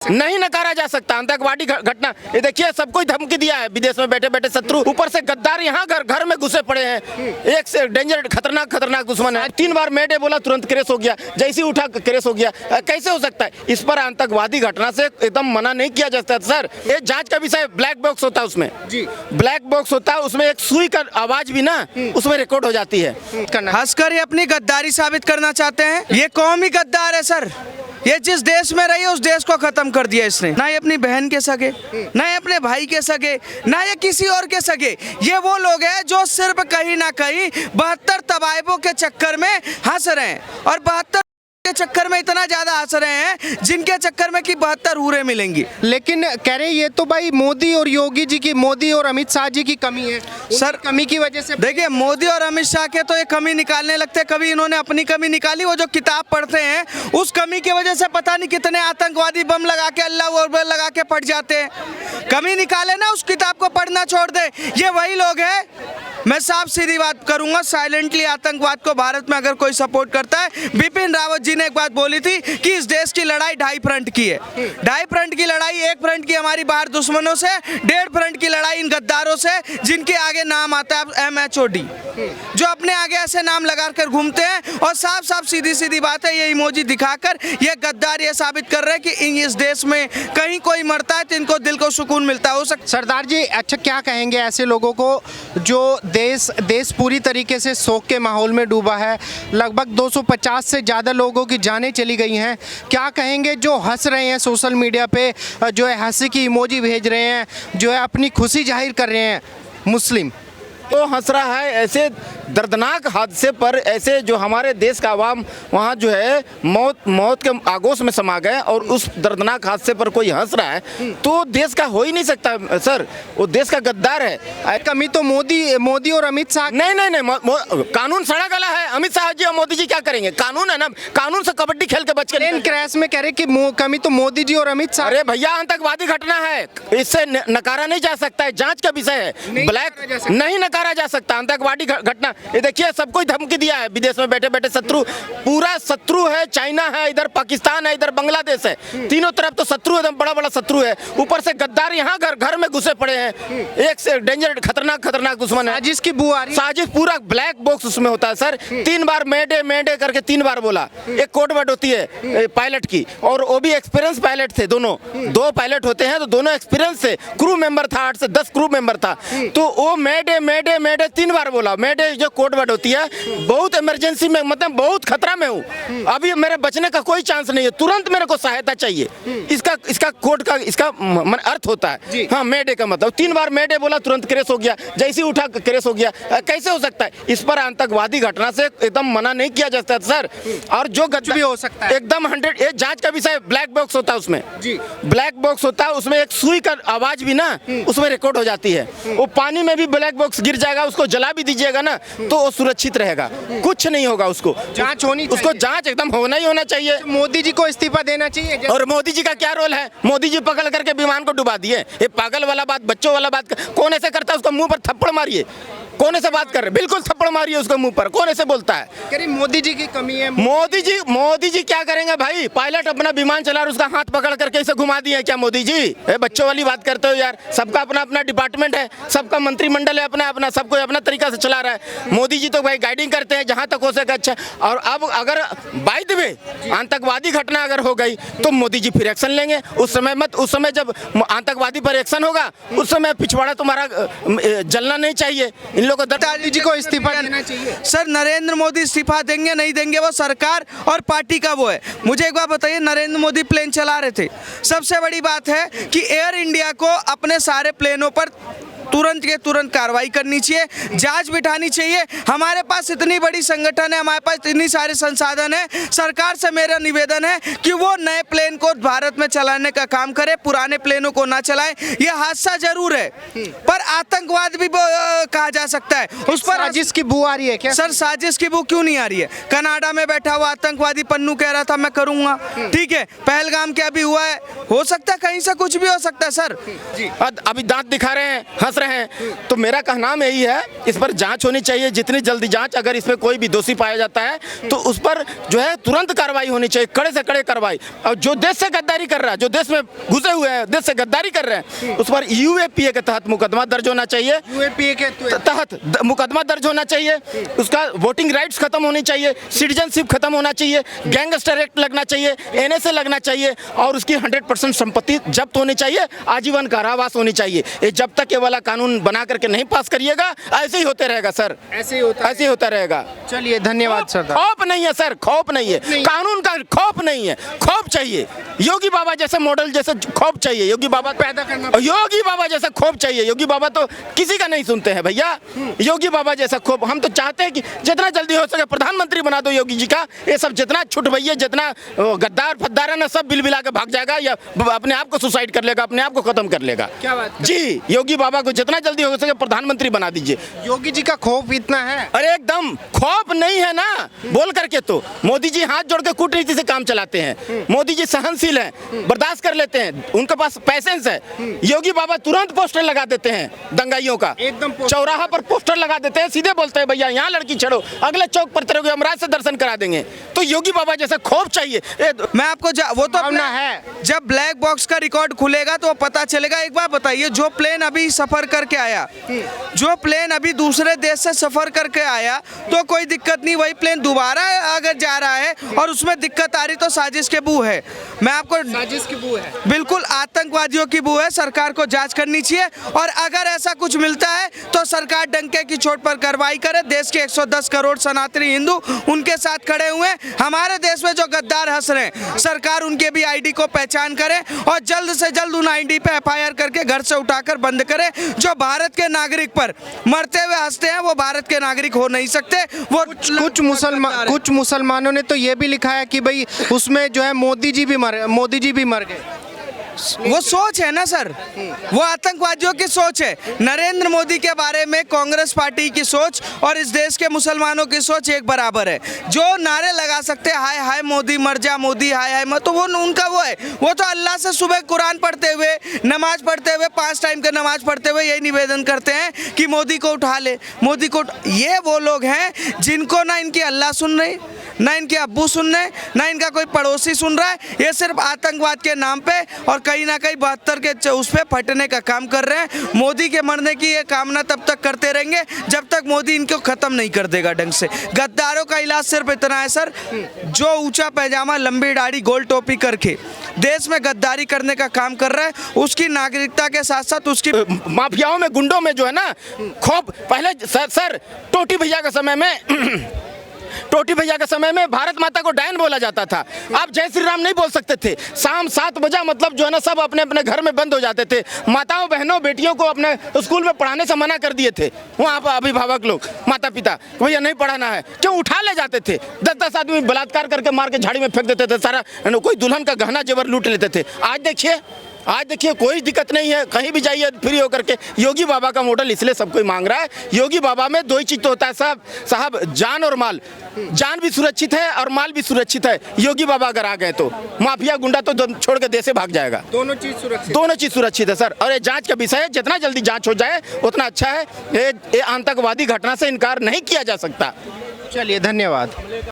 सकता? नहीं नकारा जा सकता। आतंकवादी घटना, ये देखिए सबको धमकी दिया है, विदेश में बैठे बैठे शत्रु, ऊपर से गद्दार यहाँ घर में घुसे पड़े हैं। एक से डेंजर खतरनाक दुश्मन है। 3 बार मेडे बोला तुरंत क्रेश हो गया, जैसे उठा क्रेश हो गया। कैसे हो सकता है? इस पर आतंकवादी घटना से एकदम मना नहीं किया जा सकता सर। ये जांच का विषय ब्लैक बॉक्स होता है, उसमें जी ब्लैक बॉक्स होता है, उसमें एक सुई का आवाज भी ना उसमें रिकॉर्ड हो जाती है। हंसकर ये अपनी गद्दारी साबित करना चाहते हैं। ये कौम ही गद्दार है सर। ये जिस देश में रही है उस देश को खत्म कर दिया इसने। ना ये अपनी बहन के सगे, ना ये अपने भाई के सगे, ना ये किसी और के सगे। ये वो लोग हैं जो सिर्फ कहीं ना कहीं 72 तवायबों के चक्कर में हंस रहे हैं, और 72 के चक्कर में इतना ज्यादा हंस रहे हैं जिनके चक्कर में कि 72 हूरें मिलेंगी। लेकिन कह रहे ये तो भाई मोदी और योगी जी की, मोदी और अमित शाह जी की कमी है सर। कमी की वजह से देखिए मोदी और अमित शाह के तो ये कमी निकालने लगते, कभी इन्होंने अपनी कमी निकाली। वो जो किताब पढ़ते हैं उस कमी की वजह से पता नहीं कितने आतंकवादी बम लगा के अल्लाह अकबर लगा के पड़ जाते हैं। कमी निकाले ना, उस किताब को पढ़ना छोड़ दे। ये वही लोग हैं, मैं साफ सीधी बात करूंगा, साइलेंटली आतंकवाद को भारत में अगर कोई सपोर्ट करता है। बिपिन रावत जी ने एक बात बोली थी कि इस देश की लड़ाई 2.5 फ्रंट की है। 2.5 फ्रंट की लड़ाई, 1 फ्रंट की हमारी बाहर दुश्मनों से, 1.5 फ्रंट की लड़ाई इन गद्दारों से जिनके आगे नाम आता है MHOD, जो अपने आगे ऐसे नाम लगाकर घूमते हैं। और साफ साफ सीधी सीधी बात है, ये इमोजी दिखाकर ये गद्दार ये साबित कर रहे हैं कि इस देश में कहीं कोई मरता है तो इनको दिल को सुकून मिलता हो सकता। सरदार जी अच्छा क्या कहेंगे ऐसे लोगों को जो देश पूरी तरीके से शोक के माहौल में डूबा है, लगभग 250 से ज़्यादा लोगों की जानें चली गई हैं, क्या कहेंगे जो हंस रहे हैं सोशल मीडिया पे, जो है हंसी की इमोजी भेज रहे हैं, जो है अपनी खुशी जाहिर कर रहे हैं मुस्लिम तो हंस रहा है ऐसे दर्दनाक हादसे पर। ऐसे जो हमारे देश का आवाम वहाँ जो है मौत के आगोश में समा गए और उस दर्दनाक हादसे पर कोई हंस रहा है तो देश का हो ही नहीं सकता सर। वो देश का गद्दार है। कमी तो मोदी और अमित शाह। नहीं, कानून सड़ा गला है। अमित शाह जी और मोदी जी क्या करेंगे? कानून है ना, कानून से कबड्डी खेल के बच के प्लेन क्रैश में कह रहे कि कमी तो मोदी जी और अमित शाह। अरे भैया आतंकवादी घटना है, इससे नकारा नहीं जा सकता है, जांच का विषय है। ब्लैक नहीं नकारा जा सकता। आतंकवादी घटना, ये देखिए सबको धमकी दिया है, विदेश में बैठे बैठे शत्रु, पूरा शत्रु है। चाइना है, इधर पाकिस्तान है, इधर बांग्लादेश है, तीनों तरफ तो शत्रु एकदम बड़ा शत्रु है। ऊपर से गद्दार यहाँ घर में घुसे पड़े हैं। एक से डेंजर खतरनाक दुश्मन है। साजिश की बुआ, साजिश पूरा ब्लैक बॉक्स उसमें होता है सर। 3 बार मेडे करके 3 बार बोला। एक कोड वर्ड होती है पायलट की, और वो भी एक्सपीरियंस पायलट थे दोनों। 2 पायलट होते हैं तो दोनों एक्सपीरियंस से। क्रू मेंबर था, 8 से 10 क्रू मेंबर था। तो वो मेडे 3 बार बोला। मेडे जो कोड वर्ड होती है, बहुत इमरजेंसी में, मतलब बहुत खतरा में हूँ, अभी मेरे बचने का कोई चांस नहीं है, तुरंत मेरे को सहायता चाहिए। इसका कोड का इसका अर्थ होता है। हाँ, मेडे का मतलब 3 बार मेडे बोला तुरंत क्रेश हो गया, जैसे उठा क्रेश हो गया। कैसे हो सकता है? इस पर आतंकवादी घटना से एकदम मना नहीं किया जा सकता सर। और जो कुछ भी हो सकता है एकदम 100। ये जांच का विषय ब्लैक बॉक्स होता है, उसमें ब्लैक बॉक्स होता है, उसमें एक सुई का आवाज भी ना उसमें रिकॉर्ड हो जाती है। वो पानी में भी ब्लैक बॉक्स गिर जाएगा, उसको जला भी दीजिएगा ना तो वो सुरक्षित रहेगा, कुछ नहीं होगा। उसको जांच होनी, उसको जांच एकदम होना ही होना चाहिए। मोदी जी को इस्तीफा देना चाहिए। और मोदी जी का क्या रोल है? मोदी जी पकड़ करके विमान को डुबा दिए। ये पागल वाला बात, बच्चों वाला बात कौन ऐसे करता है? उसको मुंह पर थप्पड़ मारिए। कौन ऐसे बात कर रहे? बिल्कुल थप्पड़ मारिए उसको मुंह पर। कौन ऐसे बोलता है? कह मोदी जी की कमी है। मोदी जी क्या करेंगे भाई? पायलट अपना विमान चला रहा, उसका हाथ पकड़ करके इसे घुमा दिए क्या मोदी जी? बच्चों वाली बात करते हो यार। सबका अपना अपना डिपार्टमेंट है, सबका मंत्रिमंडल है अपना, सबको अपना तरीका से चला रहा है। मोदी जी तो भाई गाइडिंग करते हैं जहां तक हो सके अच्छा। और अब अगर बाय द वे आतंकवादी घटना अगर हो गई तो मोदी जी फिर एक्शन लेंगे। उस समय जब आतंकवादी पर एक्शन होगा उस समय पिछवाड़ा तुम्हारा जलना नहीं चाहिए। इन लोगों को दत्ताजी जी को इस्तीफा देना चाहिए। सर नरेंद्र मोदी इस्तीफा देंगे नहीं देंगे वो सरकार और पार्टी का वो है। मुझे एक बात बताइए, नरेंद्र मोदी प्लेन चला रहे थे। सबसे बड़ी बात है कि एयर इंडिया को अपने सारे प्लेनों पर तुरंत के तुरंत कार्रवाई करनी चाहिए, जांच बिठानी चाहिए। हमारे पास इतनी बड़ी संगठन है, हमारे पास इतनी सारे संसाधन है। सरकार से मेरा निवेदन है कि वो नए प्लेन को भारत में चलाने का काम करे, पुराने प्लेनों को ना चलाएं। यह हादसा जरूर है पर आतंकवाद भी कहा जा सकता है। उस पर साजिश की बू आ रही है क्या? सर साजिश की बू क्यों नहीं आ रही है? कनाडा में बैठा हुआ आतंकवादी पन्नू कह रहा था मैं करूंगा, ठीक है। पहलगाम क्या भी हुआ है, हो सकता है कहीं से कुछ भी हो सकता है सर। अभी दांत दिखा रहे हैं, हंस रहे हैं। तो मेरा कहना यही है, इस पर जांच होनी चाहिए, जितनी जल्दी जांच। अगर इसमें कोई भी दोषी पाया जाता है तो उस पर जो है तुरंत कार्रवाई होनी चाहिए, कड़े से कड़े कार्रवाई। और जो देश से गद्दारी कर रहा है, जो देश में घुसे हुए हैं, देश से गद्दारी कर रहे हैं, उस पर यूएपीए के तहत मुकदमा दर्ज होना चाहिए। यूएपीए के तहत मुकदमा दर्ज होना चाहिए। उसका वोटिंग राइट्स खत्म होनी चाहिए, सिटीजनशिप खत्म होना चाहिए, गैंगस्टर एक्ट लगना चाहिए, एनएसए लगना चाहिए और उसकी 100% संपत्ति जब्त होनी चाहिए, आजीवन कारावास होनी चाहिए। ये जब तक ये वाला कानून बना करके नहीं पास करिएगा, ऐसे ही होते रहेगा सर, ऐसे ही होता रहेगा। चलिए धन्यवाद सरदार। खौफ नहीं है सर, खौफ नहीं है, कानून का खौफ नहीं है, खौफ चाहिए। योगी बाबा जैसे मॉडल जैसे खौफ चाहिए, योगी बाबा पैदा करना, योगी बाबा जैसा खौफ चाहिए। योगी बाबा तो किसी का नहीं सुनते हैं भैया, योगी बाबा जैसा खौफ। हम तो चाहते हैं कि जितना जल्दी हो सके प्रधानमंत्री बना दो योगी जी का। ये सब जितना छुट भैया, जितना गद्दार फद्दार है ना, सब बिल बिला के भाग जाएगा या अपने आप को सुसाइड कर लेगा, अपने आप को खत्म कर लेगा। क्या बात जी, योगी बाबा को जितना जल्दी हो सके प्रधानमंत्री बना दीजिए। योगी जी का खौफ इतना है? अरे एकदम खौफ नहीं है ना, बोल करके तो मोदी जी हाथ जोड़ के कूटनीति से काम चलाते हैं। मोदी जी सहनशील हैं, बर्दाश्त कर लेते हैं, उनके पास पैसेंस है। योगी बाबा तुरंत पोस्टर लगा देते हैं दंगाइयों का, एकदम चौराहा पर पोस्टर लगा देते हैं, सीधे बोलते हैं भैया यहाँ लड़की छड़ो, अगले चौक पर तेरे को यमराज से दर्शन करा देंगे। तो योगी बाबा जैसा खौफ चाहिए। मैं आपको वो तो भावना है। जब ब्लैक बॉक्स का रिकॉर्ड खुलेगा तो पता चलेगा। एक बात बताइए, जो प्लेन अभी सफर करके आया, जो प्लेन अभी दूसरे देश से सफर करके आया तो कोई दिक्कत नहीं, वही प्लेन दोबारा अगर जा रहा है और उसमें दिक्कत आ रही तो साजिश के बू है। मैं आपको साजिश की बू है, बिल्कुल आतंकवादियों की बू है। सरकार को जांच करनी चाहिए और अगर ऐसा कुछ मिलता है तो सरकार डंके की चोट पर कार्रवाई करे। देश के 110 करोड़ सनातनी हिंदू उनके साथ खड़े हुए। हमारे देश में जो गद्दार हंस रहे हैं, सरकार उनके भी आईडी को पहचान करे और जल्द से जल्द उन आईडी पे एफआईआर करके घर से उठाकर बंद करे। जो भारत के नागरिक पर मरते हुए हंसते हैं वो भारत के नागरिक हो नहीं सकते। वो कुछ मुसलमानों ने तो ये भी लिखा है कि भाई उसमें जो है मोदी जी भी मर गए। वो सोच है ना सर, वो आतंकवादियों की सोच है। नरेंद्र मोदी के बारे में कांग्रेस पार्टी की सोच और इस देश के मुसलमानों की सोच एक बराबर है। जो नारे लगा सकते हैं हाय हाय मोदी मर जा, मोदी हाय हाय मत, तो वो उनका वो है। वो तो अल्लाह से सुबह कुरान पढ़ते हुए, नमाज पढ़ते हुए, 5 टाइम का नमाज पढ़ते हुए यही निवेदन करते हैं कि मोदी को उठा ले, मोदी को ये वो लोग हैं जिनको ना इनकी अल्लाह सुन रही, ना इनके अब्बू सुन रहे, ना इनका कोई पड़ोसी सुन रहा है। ये सिर्फ आतंकवाद के नाम पे और कहीं ना कहीं 72 के उस पे फटने का काम कर रहे हैं। मोदी के मरने की ये कामना तब तक करते रहेंगे जब तक मोदी इनको खत्म नहीं कर देगा ढंग से। गद्दारों का इलाज सिर्फ इतना है सर, जो ऊंचा पैजामा, लंबी दाढ़ी, गोल टोपी करके देश में गद्दारी करने का काम कर रहा है, उसकी नागरिकता के साथ साथ उसकी माफियाओं में, गुंडों में जो है ना खौफ। पहले सर टोटी भैया के समय में भारत माता को डायन बोला जाता था। आप जय श्री राम नहीं बोल सकते थे। शाम 7 बजा मतलब जो है ना सब अपने अपने घर में बंद हो जाते थे। माताओं बहनों बेटियों को अपने स्कूल में पढ़ाने से मना कर दिए थे वहाँ पर अभिभावक लोग, माता पिता, भैया नहीं पढ़ाना है। क्यों? उठा ले जाते थे। 10-10 आदमी बलात्कार करके मार के झाड़ी में फेंक देते थे, सारा कोई दुल्हन का गहना जेवर लूट लेते थे। आज देखिए कोई दिक्कत नहीं है, कहीं भी जाइए फ्री होकर के। योगी बाबा का मॉडल इसलिए सब कोई मांग रहा है। योगी बाबा में 2 ही चीज तो होता है साहब, जान और माल। जान भी सुरक्षित है और माल भी सुरक्षित है। योगी बाबा अगर आ गए तो माफिया गुंडा तो छोड़ के देश से भाग जाएगा। दोनों चीज सुरक्षित है सर। और ये जांच का विषय है, जितना जल्दी जांच हो जाए उतना अच्छा है। ये आतंकवादी घटना से इनकार नहीं किया जा सकता। चलिए धन्यवाद।